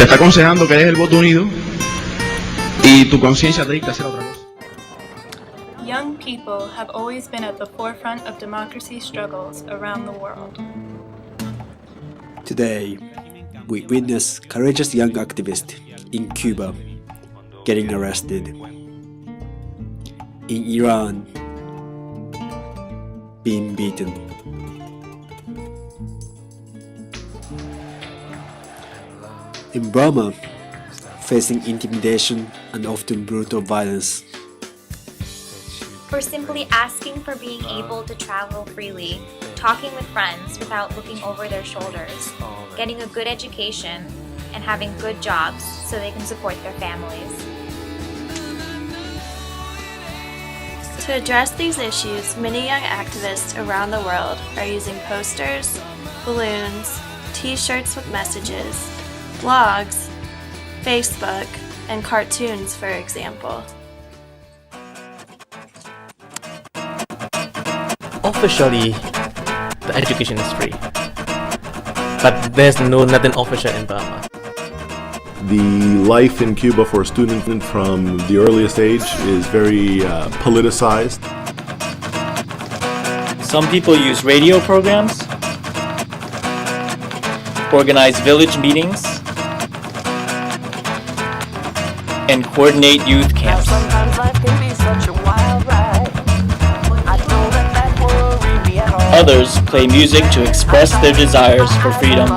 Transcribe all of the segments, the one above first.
te está aconsejando que dejes el voto unido y tu conciencia te dicta hacer otra cosa. Young people have always been at the forefront of democracy struggles around the world. Today, we witness courageous young activists in Cuba getting arrested, in Iran being beaten, in Burma facing intimidation and often brutal violence. For simply asking for being able to travel freely, talking with friends without looking over their shoulders, getting a good education, and having good jobs so they can support their families. To address these issues, many young activists around the world are using posters, balloons, t-shirts with messages, blogs, Facebook, and cartoons, for example. Officially, the education is free, but there's nothing official in Burma. The life in Cuba for a student from the earliest age is very politicized. Some people use radio programs, organize village meetings, and coordinate youth camps. Others play music to express their desires for freedom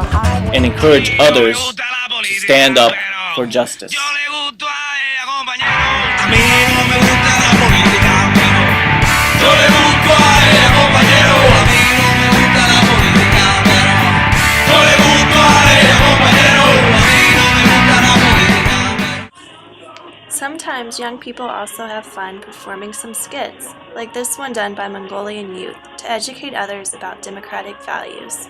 and encourage others to stand up for justice. Sometimes young people also have fun performing some skits, like this one done by Mongolian youth, to educate others about democratic values.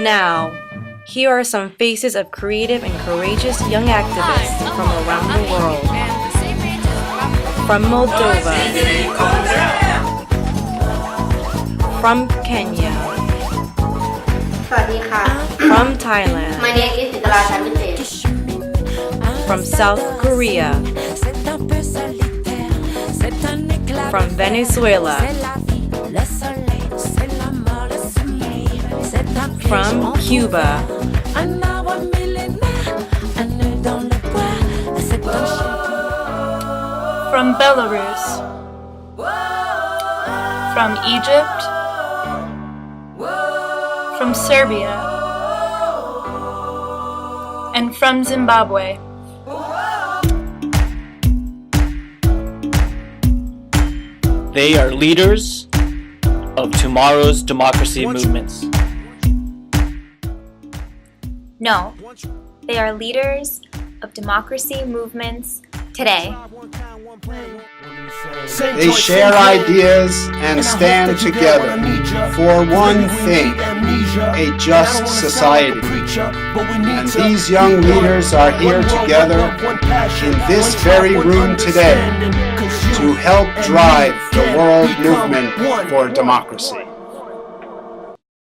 Now, here are some faces of creative and courageous young activists from around the world. From Moldova, from Kenya, from Thailand, from South Korea, from Venezuela, from Cuba, From Belarus, from Egypt, from Serbia, and from Zimbabwe. They are leaders of tomorrow's democracy movements. No, they are leaders of democracy movements today. They share ideas and stand together for one thing, a just society. And these young leaders are here together in this very room today to help drive the world movement for democracy.